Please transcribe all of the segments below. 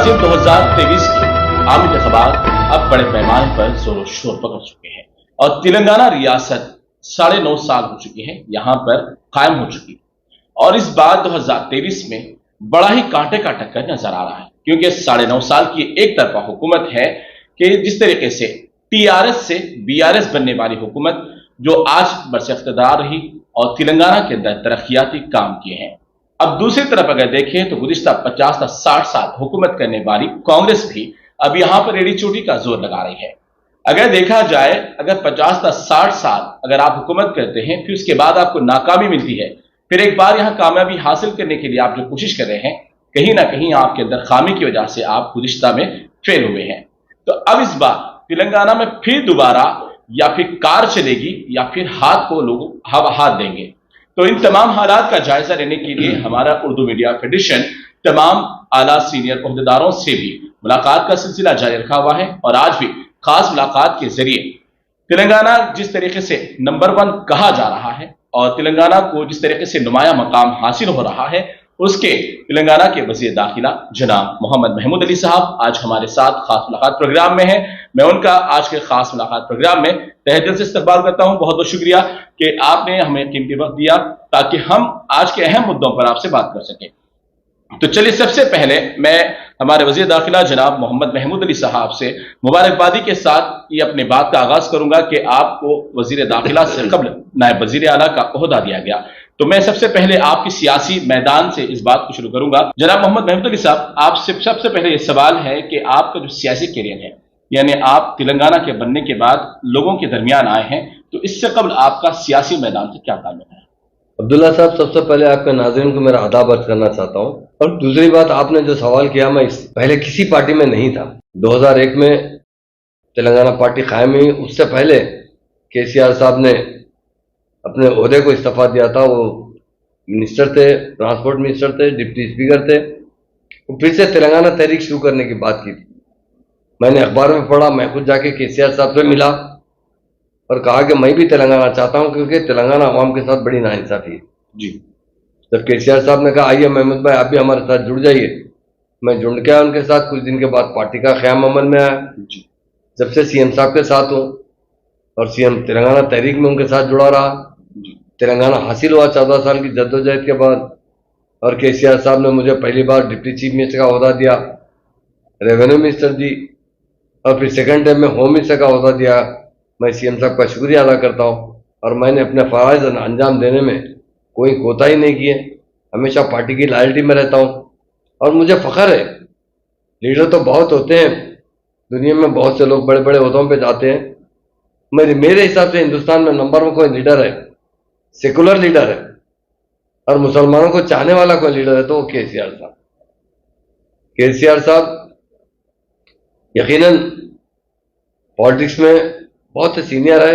नाज़रीन, 2023 के आम इंतखाबात अब बड़े पैमाने पर जोरों शोर पकड़ चुके हैं और तेलंगाना रियासत 9.5 साल हो चुकी है यहाँ पर कायम हो चुकी है। और इस बार 2023 में बड़ा ही कांटे का टक्कर नजर आ रहा है, क्योंकि 9.5 साल की एक तरफा हुकूमत है कि जिस तरीके से टीआरएस से बीआरएस बनने वाली हुकूमत जो आज बरसे इख्तिदार रही और तेलंगाना के अंदर तरक्याती काम किए हैं। अब दूसरी तरफ अगर देखें तो गुज़िश्ता 50 से 60 साल हुकूमत करने वाली कांग्रेस भी अब यहां पर एड़ी चोटी का जोर लगा रही है। अगर देखा जाए, अगर 50 से 60 साल अगर आप हुकूमत करते हैं, फिर उसके बाद आपको नाकामी मिलती है, फिर एक बार यहां कामयाबी हासिल करने के लिए आप जो कोशिश कर रहे हैं, कहीं ना कहीं आपके अंदर खामी की वजह से आप गुज़िश्ता में फेल हुए हैं। तो अब इस बार तेलंगाना में फिर दोबारा या फिर कार चलेगी या फिर हाथ को लोग हाथ देंगे। तो इन तमाम हालात का जायजा लेने के लिए हमारा उर्दू मीडिया फेडरेशन तमाम आला सीनियर ओहदेदारों से भी मुलाकात का सिलसिला जारी रखा हुआ है और आज भी खास मुलाकात के जरिए तेलंगाना जिस तरीके से नंबर 1 कहा जा रहा है और तेलंगाना को जिस तरीके से नुमाया मकाम हासिल हो रहा है, उसके तेलंगाना के वज़ीर दाखिला जनाब मोहम्मद महमूद अली साहब आज हमारे साथ खास मुलाकात प्रोग्राम में है। मैं उनका आज के खास मुलाकात प्रोग्राम में तहे दिल से इस्तकबाल करता हूं। बहुत बहुत शुक्रिया कि आपने हमें कीमती वक्त दिया ताकि हम आज के अहम मुद्दों पर आपसे बात कर सकें। तो चलिए, सबसे पहले मैं हमारे वज़ीर दाखिला जनाब मोहम्मद महमूद अली साहब से मुबारकबादी के साथ ये अपनी बात का आगाज करूंगा कि आपको वज़ीर दाखिला से कबल नायब वज़ीर आला का ओहदा दिया गया। तो मैं सबसे पहले आपकी सियासी मैदान से इस बात को शुरू करूंगा। जनाब मोहम्मद महमूद अली साहब, आपसे सबसे पहले ये सवाल है कि आपका जो सियासी कैरियर है, यानी आप तेलंगाना के बनने के बाद लोगों के दरमियान आए हैं, तो इससे कबल आपका सियासी मैदान से क्या ताल्लुक है? अब्दुल्ला साहब, सबसे पहले आपके नाज़रीन को मेरा आदाब अर्ज करना चाहता हूँ। और दूसरी बात, आपने जो सवाल किया, मैं पहले किसी पार्टी में नहीं था। 2001 में तेलंगाना पार्टी कायम हुई, उससे पहले केसीआर साहब ने अपने ओहदे को इस्तीफा दिया था। वो मिनिस्टर थे, ट्रांसपोर्ट मिनिस्टर थे, डिप्टी स्पीकर थे। वो फिर से तेलंगाना तहरीक शुरू करने की बात की थी। मैंने अखबार में पढ़ा, मैं खुद जाके केसीआर साहब से मिला और कहा कि मैं भी तेलंगाना चाहता हूं, क्योंकि तेलंगाना अवाम के साथ बड़ी नाइंसाफी है जी। जब केसीआर साहब ने कहा आइए महमूद भाई आप भी हमारे साथ जुड़ जाइए, मैं जुड़ गया उनके साथ। कुछ दिन के बाद पार्टी का क़याम अमल में आया। जब से सीएम साहब के साथ हूँ और सीएम तेलंगाना तहरीक में उनके साथ जुड़ा रहा। तेलंगाना हासिल हुआ 14 साल की जद्दोजहद के बाद, और केसीआर साहब ने मुझे पहली बार डिप्टी चीफ मिनिस्टर का ओहदा दिया, रेवेन्यू मिनिस्टर दी, और फिर सेकंड टाइम में होम मिनिस्टर का ओहदा दिया। मैं सीएम साहब का शुक्रिया अदा करता हूँ और मैंने अपने फ़राइज़ अंजाम देने में कोई कोताही नहीं की है। हमेशा पार्टी की लॉयल्टी में रहता हूँ और मुझे फ़ख्र है। लीडर तो बहुत होते हैं दुनिया में, बहुत से लोग बड़े बड़े ओहदों पे जाते हैं। मेरे हिसाब से हिंदुस्तान में नंबर 1 कोई लीडर है, सेकुलर लीडर है और मुसलमानों को चाहने वाला कोई लीडर है तो वो केसीआर साहब। केसीआर साहब यकीनन पॉलिटिक्स में बहुत से सीनियर है,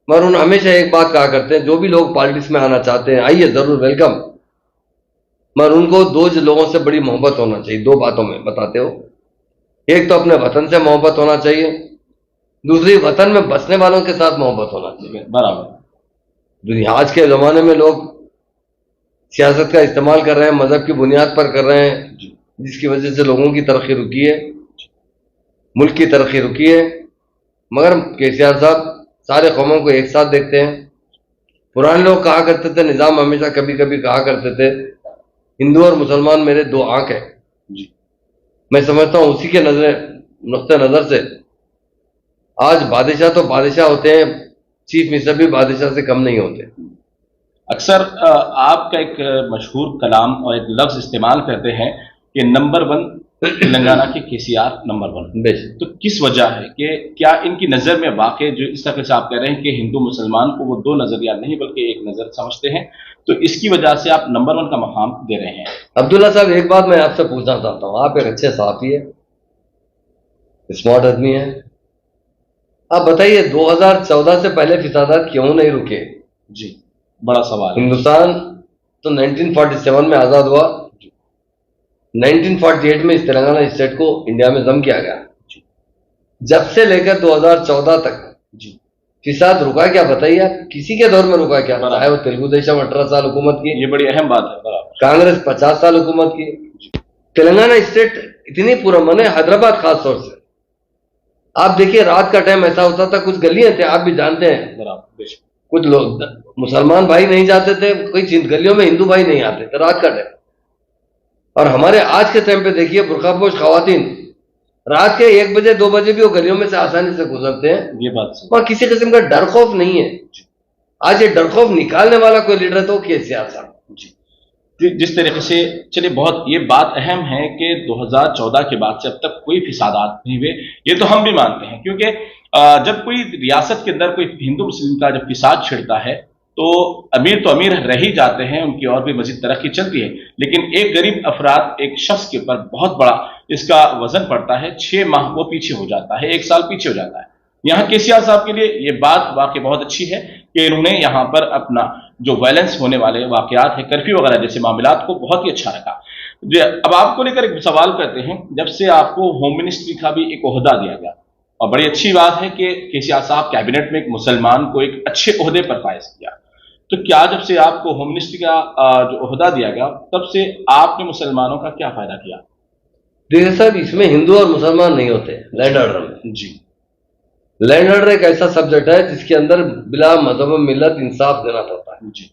मगर उन्होंने हमेशा एक बात कहा करते हैं, जो भी लोग पॉलिटिक्स में आना चाहते हैं आइए, जरूर वेलकम, मगर उनको 2 लोगों से बड़ी मोहब्बत होना चाहिए। 2 बातों में बताते हो, एक तो अपने वतन से मोहब्बत होना चाहिए, दूसरी वतन में बसने वालों के साथ मोहब्बत होना चाहिए। बराबर। दुनिया आज के ज़माने में लोग सियासत का इस्तेमाल कर रहे हैं, मजहब की बुनियाद पर कर रहे हैं, जिसकी वजह से लोगों की तरक्की रुकी है, मुल्क की तरक्की रुकी है। मगर केसीआर साहब सारे कौमों को एक साथ देखते हैं। पुराने लोग कहा करते थे, निज़ाम हमेशा कभी कभी कहा करते थे, हिंदू और मुसलमान मेरे 2 आंख है। मैं समझता हूँ उसी के नुक्ते नज़र से आज बादशाह तो बादशाह होते हैं, चीफ मिनिस्टर भी बादशाह से कम नहीं होते। अक्सर आपका एक मशहूर कलाम और एक लफ्ज इस्तेमाल करते हैं कि नंबर 1 तेलंगाना के केसीआर नंबर 1। तो किस वजह है कि क्या इनकी नज़र में वाकई जो इस तरह से आप कह रहे हैं कि हिंदू मुसलमान को वो 2 नज़रिया नहीं बल्कि एक नज़र समझते हैं, तो इसकी वजह से आप नंबर 1 का मकाम दे रहे हैं? अब्दुल्ला साहब, एक बात मैं आपसे पूछना चाहता हूँ, आप एक अच्छे सहाफ़ी है, स्मार्ट आदमी है, आप बताइए 2014 से पहले फिसादात क्यों नहीं रुके? जी, बड़ा सवाल। हिंदुस्तान तो 1947 में आज़ाद हुआ, 1948 में इस तेलंगाना स्टेट को इंडिया में जम किया गया। जब से लेकर 2014 तक फिसाद रुका क्या? बताइए आप, किसी के दौर में रुका क्या? चाहे वो तेलुगु देशम 18 साल हुकूमत की, ये बड़ी अहम बात है। कांग्रेस 50 साल हुकूमत की, तेलंगाना स्टेट इतनी पुरअमन है, हैदराबाद खास तौर से। आप देखिए रात का टाइम ऐसा होता था, कुछ गलियां थे, आप भी जानते हैं, कुछ लोग मुसलमान भाई नहीं जाते थे, कोई गलियों में हिंदू भाई नहीं आते थे रात का टाइम। और हमारे आज के टाइम पे देखिए बुर्कापोश खवातीन रात के 1 बजे 2 बजे भी वो गलियों में से आसानी से गुजरते हैं। ये बात सही। वहां किसी किस्म का डर खौफ नहीं है। आज ये डर खौफ निकालने वाला कोई लीडर तो केसीआर साहब जी। जिस तरीके से चलिए, बहुत ये बात अहम है कि 2014 के बाद से अब तक कोई फिसादात नहीं हुए, ये तो हम भी मानते हैं, क्योंकि जब कोई रियासत के अंदर कोई हिंदू मुस्लिम का जब फिसाद छिड़ता है तो अमीर रह ही जाते हैं, उनकी और भी मजीद तरक्की चलती है, लेकिन एक गरीब अफराद, एक शख्स के ऊपर बहुत बड़ा इसका वजन पड़ता है। 6 माह वो पीछे हो जाता है, 1 साल पीछे हो जाता है। यहाँ केसीआर साहब के लिए ये बात वाकई बहुत अच्छी है कि इन्होंने यहाँ पर अपना जो वायलेंस होने वाले वाकयात है, कर्फ्यू वगैरह जैसे मामलात को बहुत ही अच्छा रखा। अब आपको लेकर एक सवाल करते हैं, जब से आपको होम मिनिस्ट्री का भी एक ओहदा दिया गया, और बड़ी अच्छी बात है कि केसीआर साहब कैबिनेट में एक मुसलमान को एक अच्छे ओहदे पर फायज किया, तो क्या जब से आपको होम मिनिस्ट्री का जो ओहदा दिया गया तब से आपने मुसलमानों का क्या फायदा किया? देखिए साहब, इसमें हिंदू और मुसलमान नहीं होते लैंड ऑर्डर में जी। लैंड ऑर्डर एक ऐसा सब्जेक्ट है जिसके अंदर बिला मजहब मिल्लत इंसाफ देना पड़ता है जी।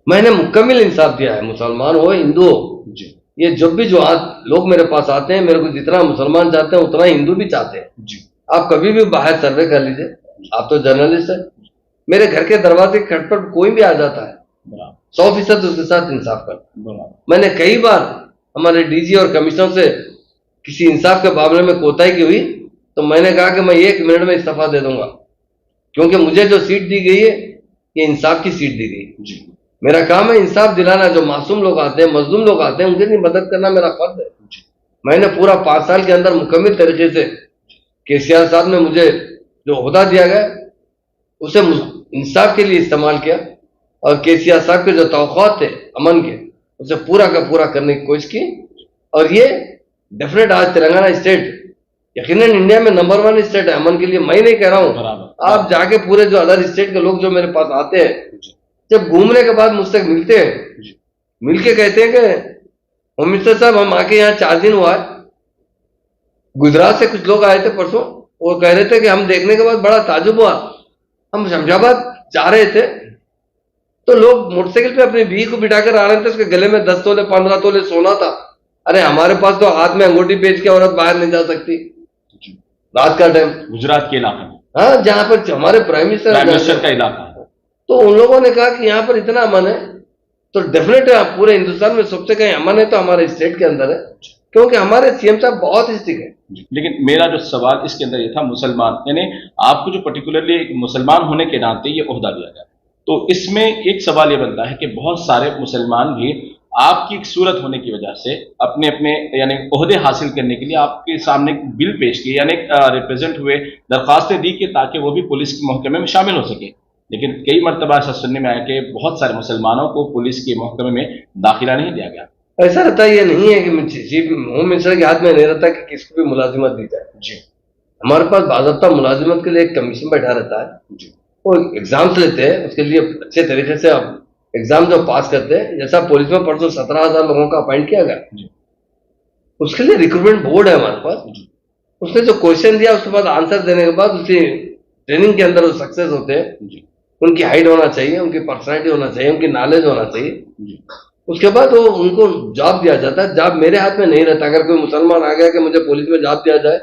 मैंने मुकम्मल इंसाफ दिया है, मुसलमान हो हिंदू हो जी। ये जब भी जो लोग मेरे पास आते हैं, मेरे को जितना मुसलमान चाहते हैं उतना हिंदू भी चाहते हैं जी। आप कभी भी बाहर सर्वे कर लीजिए, आप तो जर्नलिस्ट है, मेरे घर के दरवाजे खट पर कोई भी आ जाता है, 100% उसके साथ इंसाफ करता। मैंने कई बार हमारे डीजी और कमिश्नर से किसी इंसाफ के मामले में कोताही की हुई तो मैंने कहा कि मैं 1 मिनट में इस्तीफा दे दूंगा, क्योंकि मुझे जो सीट दी गई है ये इंसाफ की सीट दी गई जी। मेरा काम है इंसाफ दिलाना, जो मासूम लोग आते हैं, मजलूम लोग आते हैं, उनके लिए मदद करना मेरा फर्ज है जी। मैंने पूरा 5 साल के अंदर मुकम्मल तरीके से केसीआर साहब ने मुझे जो ओहदा दिया गया उसे इंसाफ के लिए इस्तेमाल किया, और केसीआर साहब के जो तवक्कुआत थे अमन के, उसे पूरा का पूरा करने की कोशिश की। और ये डेफिनेट आज तेलंगाना स्टेट यकीनन इंडिया में नंबर 1 स्टेट है अमन के लिए। मैं नहीं कह रहा हूँ, आप जाके पूरे जो अदर स्टेट के लोग जो मेरे पास आते हैं, जब घूमने के बाद मुझसे मिलते हैं, मिलके कहते हैं कि होम मिनिस्टर साहब हम आके यहाँ 4 दिन हुआ है, गुजरात से कुछ लोग आए थे परसों, वो कह रहे थे कि हम देखने के बाद बड़ा ताजुब हुआ, हम शमशाबाद जा रहे थे तो लोग मोटरसाइकिल पे अपनी बीवी को बिठाकर आ रहे थे, उसके गले में 10 तोले 15 तोले सोना था। अरे हमारे पास तो हाथ में अंगूठी बेच के औरत बाहर नहीं जा सकती रात का टाइम, गुजरात के इलाके में, हाँ, जहां पर हमारे प्राइम मिनिस्टर का इलाका है। तो उन लोगों ने कहा कि यहाँ पर इतना अमन है तो डेफिनेट पूरे हिंदुस्तान में सबसे कहीं अमन है तो हमारे स्टेट के अंदर है, क्योंकि हमारे सीएम साहब बहुत स्ट्रिक्ट है। लेकिन मेरा जो सवाल इसके अंदर ये था, मुसलमान यानी आपको जो पर्टिकुलरली एक मुसलमान होने के नाते ये ओहदा दिया गया, तो इसमें एक सवाल ये बनता है कि बहुत सारे मुसलमान भी आपकी एक सूरत होने की वजह से अपने अपने यानी ओहदे हासिल करने के लिए आपके सामने बिल पेश किए, यानी रिप्रेजेंट हुए, दरखास्तें दी कि ताकि वो भी पुलिस के महकमे में शामिल हो सके। लेकिन कई मरतबा ऐसा सुनने में आया कि बहुत सारे मुसलमानों को पुलिस के महकमे में दाखिला नहीं दिया गया। ऐसा रहता ये नहीं है कि चीफ होम मिनिस्टर के हाथ में नहीं रहता कि किसको भी मुलाजिमत दी जाए जी। हमारे पास बाज़ाब्ता मुलाजिमत के लिए एक कमीशन बैठा रहता है जी। वो एग्जाम्स लेते हैं, उसके लिए अच्छे तरीके से आप एग्जाम जो पास करते हैं, जैसा पुलिस में परसों 17,000 लोगों का अपॉइंट किया गया, उसके लिए रिक्रूटमेंट बोर्ड है हमारे पास। उसने जो क्वेश्चन दिया उसके बाद आंसर देने के बाद उसी ट्रेनिंग के अंदर वो सक्सेस होते हैं। उनकी हाइट होना चाहिए, उनकी पर्सनैलिटी होना चाहिए, उनकी नॉलेज होना चाहिए, उसके बाद वो उनको जॉब दिया जाता है। जॉब मेरे हाथ में नहीं रहता। अगर कोई मुसलमान आ गया कि मुझे पुलिस में जॉब दिया जाए,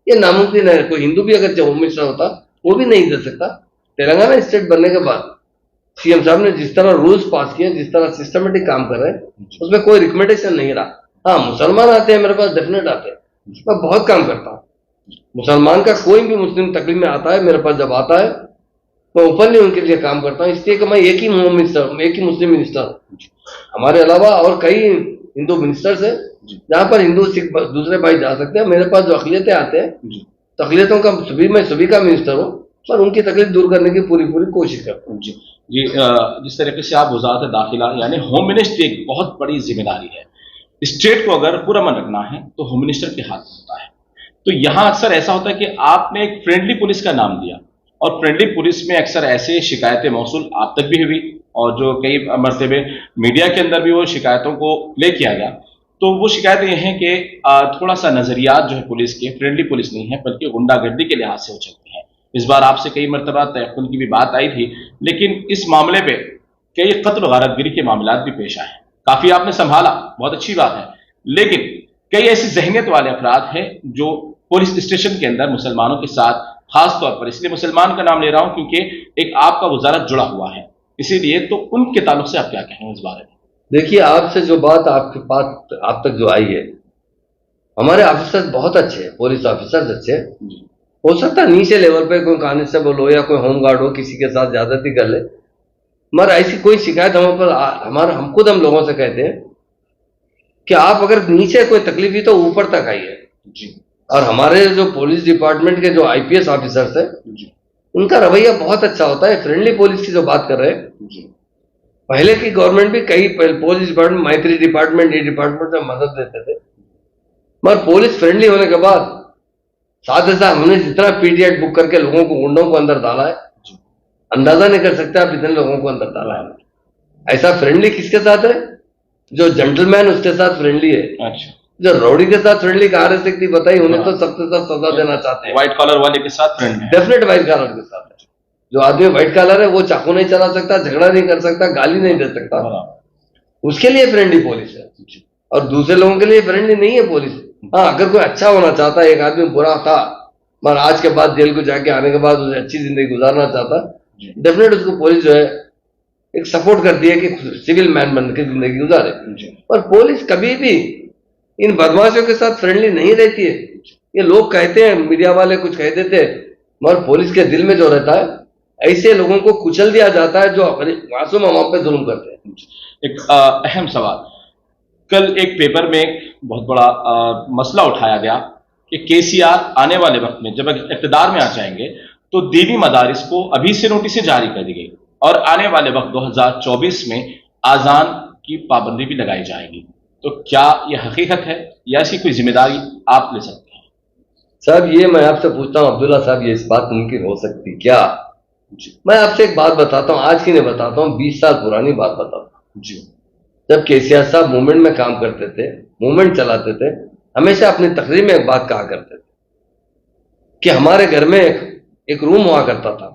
ये नामुमकिन है। कोई हिंदू भी अगर होम मिनिस्टर होता वो भी नहीं दे सकता। तेलंगाना स्टेट बनने के बाद सीएम साहब ने जिस तरह रूल्स पास किए, जिस तरह सिस्टमेटिक काम कर रहे हैं, उसमें कोई रिकमेंडेशन नहीं रहा। हाँ, मुसलमान आते हैं मेरे पास, डेफिनेट आते हैं, मैं बहुत काम करता हूँ। मुसलमान का कोई भी मुस्लिम तकलीफ में आता है, मेरे पास जब आता है मैं ओपनली उनके लिए काम करता हूँ, इसलिए कि मैं एक ही होम मिनिस्टर, एक ही मुस्लिम मिनिस्टर हूँ। हमारे अलावा और कई हिंदू मिनिस्टर्स हैं जहाँ पर हिंदू सिख दूसरे भाई जा सकते हैं। मेरे पास जो अकलियतें आते हैं, तकलीफों का मैं सभी का मिनिस्टर हूँ, पर उनकी तकलीफ दूर करने की पूरी कोशिश करता हूँ जी। जिस तरीके से आप वजारत दाखिला यानी होम मिनिस्ट्री एक बहुत बड़ी जिम्मेदारी है। स्टेट को अगर पूरा मन रखना है तो होम मिनिस्टर के हाथ में होता है। तो यहाँ अक्सर ऐसा होता है कि आपने एक फ्रेंडली पुलिस का नाम दिया, और फ्रेंडली पुलिस में अक्सर ऐसे शिकायतें मौसूल आप तक भी हुई, और जो कई मरतबे मीडिया के अंदर भी वो शिकायतों को प्ले किया गया। तो वो शिकायतें ये हैं कि थोड़ा सा नजरियात जो है पुलिस के फ्रेंडली पुलिस नहीं है बल्कि गुंडागर्दी के लिहाज से हो चलती है। इस बार आपसे कई मरतबा तयक्कुन की भी बात आई थी, लेकिन इस मामले पे कई कत्ल गारतगिरी के मामलात भी पेश आए हैं। काफी आपने संभाला, बहुत अच्छी बात है, लेकिन कई ऐसी जहनीत वाले अफराद हैं जो पुलिस स्टेशन के अंदर मुसलमानों के साथ, खास तौर पर इसलिए मुसलमान का नाम ले रहा हूं क्योंकि एक आपका वजारत जुड़ा हुआ है, इसीलिए तो उनके ताल्लुक से आप क्या कहेंगे इस बारे में? देखिए, आपसे जो बात आपके पास आप तक जो आई है, हमारे ऑफिसर्स बहुत अच्छे हैं, पुलिस ऑफिसर्स अच्छे हैं। हो सकता है नीचे लेवल पे कोई कांस्टेबल हो या कोई होमगार्ड हो किसी के साथ ज्यादती कर ले, मगर ऐसी कोई शिकायत हम पर हम खुद हम लोगों से कहते हैं कि आप अगर नीचे कोई तकलीफ ही तो ऊपर तक आइए जी। और हमारे जो पुलिस डिपार्टमेंट के जो आईपीएस ऑफिसर्स है उनका रवैया बहुत अच्छा होता है। फ्रेंडली पुलिस की जो बात कर रहे हैं जी, पहले की गवर्नमेंट भी कई पुलिस डिपार्टमेंट, मैत्री डिपार्टमेंट, ये डिपार्टमेंट से मदद देते थे, मगर पुलिस फ्रेंडली होने के बाद साथ ही साथ हमने जितना पीडीएट बुक करके लोगों को, गुंडों को अंदर डाला है, अंदाजा नहीं कर सकते आप इतने लोगों को अंदर डाला है। ऐसा फ्रेंडली किसके साथ है? जो जेंटलमैन उसके साथ फ्रेंडली है। अच्छा, जो रौडी के साथ फ्रेंडली कहा रह सकती बताई, उन्हें तो सबसे सब सजा देना चाहते हैं। व्हाइट कॉलर वाले के साथ फ्रेंड, डेफिनेट व्हाइट कॉलर के साथ है। जो आदमी व्हाइट कॉलर है वो चाकू नहीं चला सकता, झगड़ा नहीं कर सकता, गाली नहीं दे सकता, उसके लिए फ्रेंडली पुलिस है। और दूसरे लोगों के लिए फ्रेंडली नहीं है पुलिस। हाँ, अगर कोई अच्छा होना चाहता है, एक आदमी बुरा था मगर आज के बाद जेल को जाके आने के बाद उसे अच्छी जिंदगी गुजारना चाहता, डेफिनेट उसको पुलिस जो है एक सपोर्ट करती है कि सिविल मैन बन के जिंदगी गुजारे। पर पुलिस कभी भी इन बदमाशों के साथ फ्रेंडली नहीं रहती है। ये लोग कहते हैं, मीडिया वाले कुछ कह देते हैं, मगर पुलिस के दिल में जो रहता है ऐसे लोगों को कुचल दिया जाता है जो मासूम अवाम पे जुल्म करते हैं। एक अहम सवाल, कल एक पेपर में एक बहुत बड़ा मसला उठाया गया कि केसीआर आने वाले वक्त में जब इक़्तिदार में आ जाएंगे तो दीनी मदारिस को अभी से नोटिस जारी कर दी गई और आने वाले वक्त 2024 में आजान की पाबंदी भी लगाई जाएगी। तो क्या यह हकीकत है या ऐसी कोई जिम्मेदारी आप ले सकते हैं? साहब, ये मैं आपसे पूछता हूँ अब्दुल्ला साहब, ये इस बात मुमकिन हो सकती क्या? मैं आपसे एक बात बताता हूँ, आज की नहीं बताता हूँ, 20 साल पुरानी बात बताता हूँ जी। जब केसीआर साहब मूवमेंट में काम करते थे, मूवमेंट चलाते थे, हमेशा अपनी तकरीर में एक बात कहा करते थे कि हमारे घर में एक रूम हुआ करता था।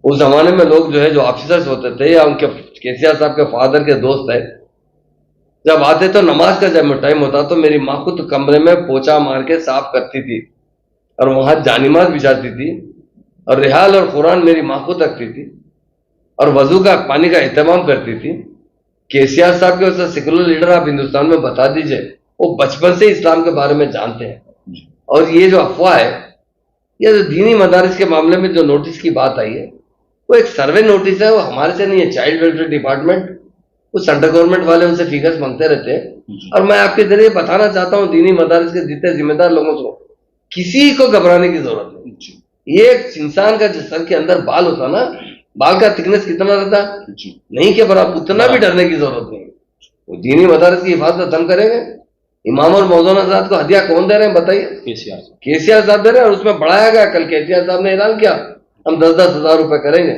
उस जमाने में लोग जो है, जो ऑफिसर्स होते थे या उनके केसीआर साहब के फादर के दोस्त है, जब आते तो नमाज का जब टाइम होता तो मेरी माँ खुद कमरे में पोछा मार के साफ करती थी और वहां जानिमाज बिछाती थी और रिहाल और कुरान मेरी माँ खुद रखती थी और वजू का पानी का एहतमाम करती थी। केसीआर साहब के सेकुलर लीडर आप हिंदुस्तान में बता दीजिए, वो बचपन से इस्लाम के बारे में जानते हैं। और ये जो अफवाह है, ये जो दीनी मदारिस के मामले में जो नोटिस की बात आई है, वो एक सर्वे नोटिस है, वो हमारे से नहीं है। चाइल्ड वेलफेयर डिपार्टमेंट, वो सेंट्रल गवर्नमेंट वाले उनसे फिगर्स मांगते रहते हैं। और मैं आपके जरिए बताना चाहता हूँ दीनी मदारिस के जितने जिम्मेदार लोगों को, किसी को घबराने की जरूरत नहीं। ये एक इंसान का जो सर के अंदर बाल होता ना, बाल का थिकनेस कितना रहता नहीं के बराबर, उतना भी डरने की जरूरत नहीं। वो दीनी मदारिस की हिफाजत हम करेंगे। इमाम और मौलाना साहब को हदिया कौन दे रहे हैं बताइए? केसीआर साहब दे रहे हैं। और उसमें बढ़ाया गया, कल केसीआर साहब ने ऐलान किया हम 10-10 हजार रुपए करेंगे।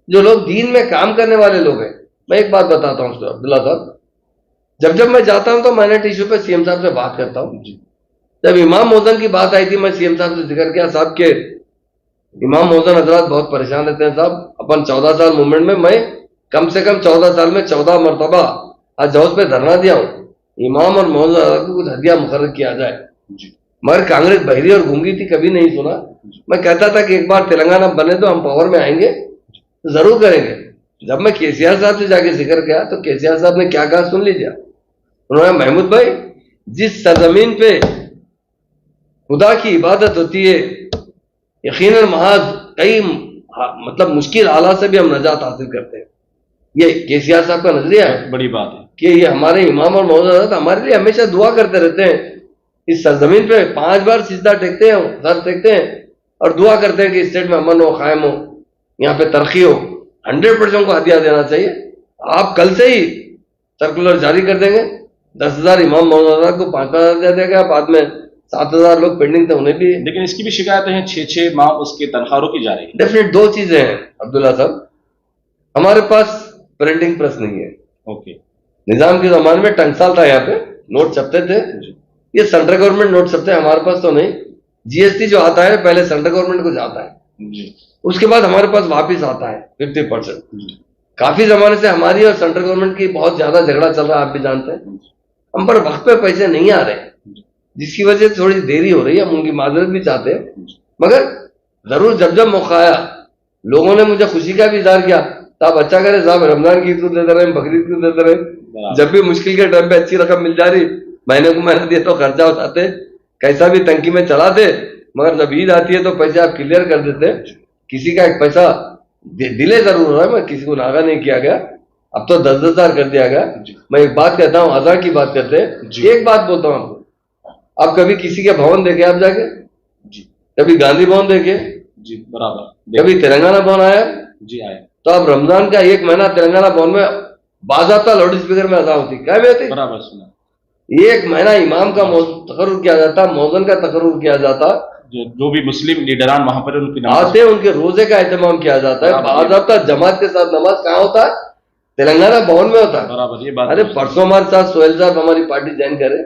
जो लोग दीन में काम करने वाले लोग हैं, मैं एक बात बताता हूँ अब्दुल्ला साहब, जब मैं जाता हूँ तो माइनॉरिटी इशू पे सीएम साहब से बात करता हूँ। जब इमाम मौजन की बात आई थी, मैं सीएम साहब से जिक्र किया, साहब के इमाम मौजन हजरात बहुत परेशान रहते हैं साहब, अपन 14 साल मूवमेंट में, मैं कम से कम 14 साल में 14 मरतबा आज हाउस पे धरना दिया हूँ, इमाम और मौजन को कुछ हदिया मुकर्रर किया जाए। मगर कांग्रेस बहरी और गूंगी थी, कभी नहीं सुना। मैं कहता था कि एक बार तेलंगाना बने तो हम पावर में आएंगे तो जरूर करेंगे। जब मैं केसीआर साहब से जाके जिक्र किया तो केसीआर साहब ने क्या कहा सुन लीजिए। उन्होंने, महमूद भाई, जिस सरजमीन पे खुदा की इबादत होती है, यकीनन महज कई मतलब मुश्किल हालात से भी हम नजात हासिल करते हैं। ये केसीआर साहब का नजरिया है। बड़ी बात है कि ये हमारे इमाम और मौजूद हमारे लिए हमेशा दुआ करते रहते हैं। इस सरजमीन पे 5 बार सिजदा टेकते हैं, सर टेकते हैं और दुआ करते हैं कि स्टेट में अमन हो, कायम हो, यहाँ पे तरक्की हो। 100% को हदिया देना चाहिए। आप कल से ही सर्कुलर जारी कर देंगे, 10,000 इमाम मौजूद को 5,000 दे देगा, बाद में 7,000 लोग पेंडिंग थे उन्हें भी। लेकिन इसकी भी शिकायतें हैं, 6-6 माह उसके तनख्वाह रोकी जा रही है। डेफिनेट 2 चीजें हैं अब्दुल्ला साहब, हमारे पास प्रिंटिंग प्रेस नहीं है। ओके, निजाम के जमाने में टंकसाल था यहाँ पे, नोट छपते थे, ये सेंट्रल गवर्नमेंट नोट छपते हैं, हमारे पास तो नहीं। जीएसटी जो आता है पहले सेंट्रल गवर्नमेंट को जाता है, उसके बाद हमारे पास वापिस आता है 50%। काफी जमाने से हमारी और सेंट्रल गवर्नमेंट की बहुत ज्यादा झगड़ा चल रहा है, आप भी जानते हैं। हम पर वक्त पे पैसे नहीं आ रहे, जिसकी वजह से थोड़ी देरी हो रही है। हम उनकी माजरत भी चाहते हैं, मगर जरूर जब जब मौका आया, लोगों ने मुझे खुशी का भी इजहार किया, तो आप अच्छा करें साहब, रमजान की ईद देते रहे, बकरीद की देते रहे, जब भी मुश्किल के टाइम पे अच्छी रकम मिल जा रही, महीने को महीना दिए तो खर्चा उठाते, कैसा भी तंकी में चलाते, मगर जब ईद आती है तो पैसे आप क्लियर कर देते। किसी का एक पैसा डिले जरूर हो रहा है, मैं किसी को नागा नहीं किया गया, अब तो 10-10 हजार कर दिया गया। मैं एक बात कहता हूँ, 1000 की बात करते हैं। एक बात बोलता हूँ आपको, आप कभी किसी के भवन देखे आप जाके? कभी गांधी भवन देखे? जी बराबर। कभी तेलंगाना भवन आया? जी आया। तो अब रमजान का एक महीना तेलंगाना भवन में बाज़ाब्ता लाउड स्पीकर में अदा होती, क्या होती? बराबर सुना। एक महीना इमाम का तकर्रुर किया जाता, मौज़न का तकर्रुर किया जाता, जो भी मुस्लिम लीडरान वहां पर उनकी आते, उनके रोजे का एहतमाम किया जाता है, बाज़ाब्ता जमात के साथ नमाज कहाँ होता है? तेलंगाना भवन में होता है। बराबर, ये बात। अरे परसों हमारे साथ सोहेल साहब हमारी पार्टी ज्वाइन करे,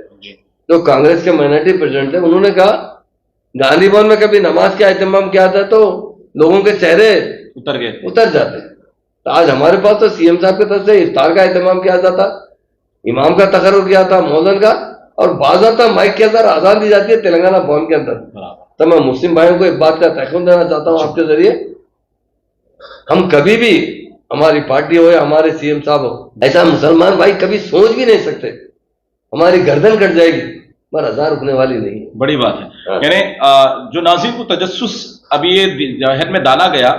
जो कांग्रेस के माइनॉरिटी प्रेसिडेंट थे, उन्होंने कहा गांधी भवन में कभी नमाज का एहतमाम किया था तो लोगों के चेहरे उतर जाते। तो आज हमारे पास तो सीएम साहब की तरफ से इफ्तार का एहतमाम किया जाता, इमाम का तकर्रुर किया था, मौज़न का, और बाज़ाब्ता माइक के अंदर आजान दी जाती है तेलंगाना भवन के अंदर। तो मैं मुस्लिम भाइयों को एक बात का तहफ़्फ़ुज़ देना चाहता हूँ आपके जरिए, हम कभी भी, हमारी पार्टी हो या हमारे सीएम साहब हो, ऐसा मुसलमान भाई कभी सोच भी नहीं सकते, हमारी गर्दन कट जाएगी पर हजार रुकने वाली नहीं है। बड़ी बात है। यानी जो नाज़रीन को तजस्सुस अभी ये जहन में डाला गया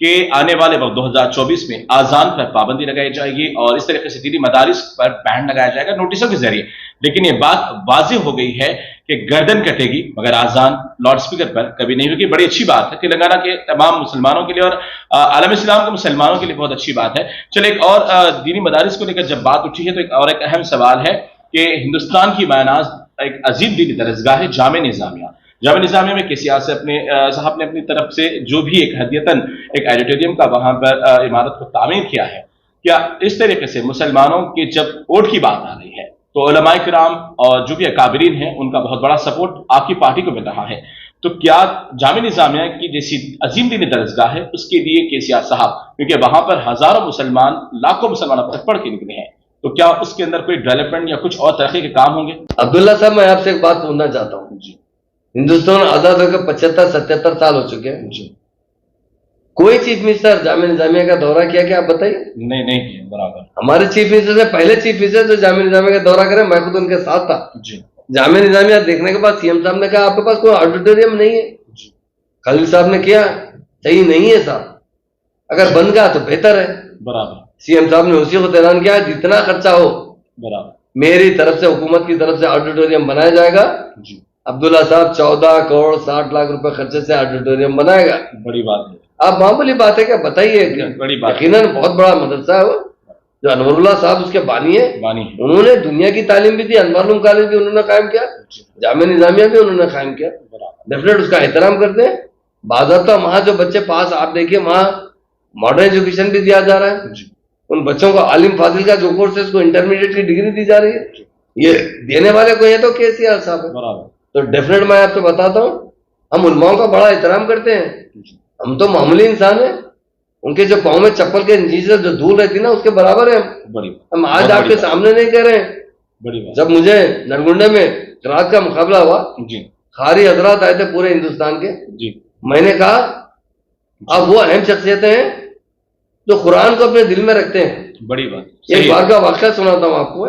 कि आने वाले वक्त 2024 में आजान पर पाबंदी लगाई जाएगी और इस तरीके से दीनी मदारिस पर बैन लगाया जाएगा नोटिसों के जरिए, लेकिन ये बात वाज़ेह हो गई है कि गर्दन कटेगी मगर आजान लाउड स्पीकर पर कभी नहीं होगी। बड़ी अच्छी बात है तेलंगाना के तमाम मुसलमानों के लिए और आलम इस्लाम के मुसलमानों के लिए बहुत अच्छी बात है। चलो एक और दीनी मदारिस को लेकर जब बात उठी है तो एक अहम सवाल है कि हिंदुस्तान की मायनाज एक अजीम दीनी दरसगाह है जामे निजामिया। जामे निजामिया में किसी से अपने साहब ने अपनी तरफ से जो भी एक हदियतन एक ऑडिटोरियम का वहां पर इमारत को तामीर किया है, क्या इस तरीके से मुसलमानों की जब वोट की बात आ रही है तो उलमाए किराम और जो भी अकाबरीन हैं उनका बहुत बड़ा सपोर्ट आपकी पार्टी को मिल रहा है, तो क्या जामे निजामिया की जैसी अजीम दीनी दरसगाह है उसके लिए केसीआर साहब, क्योंकि वहां पर हजारों मुसलमान लाखों मुसलमान पढ़ के निकले हैं, तो क्या उसके अंदर कोई डेवलपमेंट या कुछ और तरह के काम होंगे? अब्दुल्ला साहब, मैं आपसे एक बात पूछना चाहता हूँ जी, हिंदुस्तान आजाद होकर 75-77 साल हो चुके हैं जी, कोई चीफ मिनिस्टर जामे निजामिया का दौरा किया क्या? आप बताइए। नहीं किया। बराबर। हमारे चीफ मिनिस्टर से पहले चीफ मिनिस्टर जो जामे निजामिया का दौरा करे, मैं खुद उनके साथ था जी। जामे निजामिया देखने के बाद सीएम साहब ने कहा आपके पास कोई ऑडिटोरियम नहीं है जी। खलील साहब ने किया, सही नहीं है साहब, अगर बन गया तो बेहतर है। बराबर। सीएम साहब ने उसी को ऐलान किया जितना खर्चा हो बराबर मेरी तरफ से, हुकूमत की तरफ से ऑडिटोरियम बनाया जाएगा जी। अब्दुल्ला साहब 14 करोड़ 60 लाख रुपए खर्चे से ऑडिटोरियम बनाएगा। बड़ी बात है। आप मामूली बात है क्या? बताइए। बड़ी बात। यकीनन बहुत बड़ा मदरसा है वो, जो अनवरुल्लाह साहब उसके बानी है, उन्होंने दुनिया की तालीम भी दी, अनवर कॉलेज भी उन्होंने कायम किया, जामे निजामिया भी उन्होंने कायम किया, डेफिनेट उसका एहतराम करते हैं। बाज़ाब्ता वहां जो बच्चे पास, आप देखिए वहां मॉडर्न एजुकेशन भी दिया जा रहा है, उन बच्चों को आलिम फाजिल का जो कोर्स है उसको इंटरमीडिएट की डिग्री दी जा रही है, ये देने वाले को ये तो केसीआर साहब है। तो डेफिनेट मैं आपसे बताता हूँ, हम उलमाओं का बड़ा एहतराम करते हैं, हम तो मामूली इंसान हैं, उनके जो पाँव में चप्पल के नीचे जो धूल रहती ना उसके बराबर है हम आज आपके सामने नहीं कह रहे हैं। जब मुझे नरगुंडे में रात का मुकाबला हुआ जी, खारी हजरात आए थे पूरे हिंदुस्तान के जी, मैंने कहा अब वो अहम शख्सियतें हैं जो कुरान को अपने दिल में रखते हैं। बड़ी बात। एक बार का वाकया सुनाता हूँ आपको।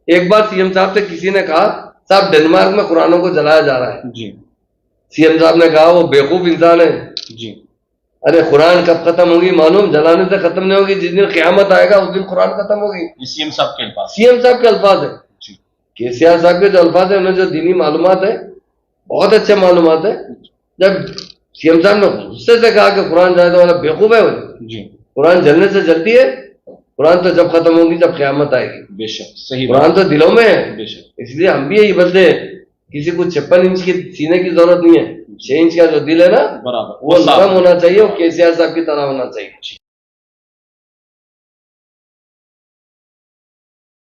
एक बार सीएम साहब से किसी ने कहा साहब डेनमार्क में कुरानों को जलाया जा रहा है जी। सीएम साहब ने कहा वो बेवकूफ इंसान है जी, अरे कुरान कब खत्म होगी मालूम? जलाने से खत्म नहीं होगी, जिस दिन क़यामत आएगा उस दिन कुरान खत्म होगी। सीएम साहब के अल्फाज, सीएम साहब के अल्फाज है। केसीआर साहब के जो अल्फाज है, उन्हें जो दीनी मालूमात है बहुत अच्छे मालूमात है। जब सीएम साहब ने गुस्से से कहा कि कुरान जाए तो वाला बेवकूफ है जी, कुरान जलने से जलती है, कुरान तो जब खत्म होगी जब क़यामत आएगी। बेशक सही, कुरान तो दिलों में है। बेशक। इसलिए हम भी यही बोलते हैं, किसी को 56 इंच की सीने की जरूरत नहीं है, 6 इंच का जो दिल है ना, बराबर वो नरम होना चाहिए, वो केसीआर साहब की तरह होना चाहिए।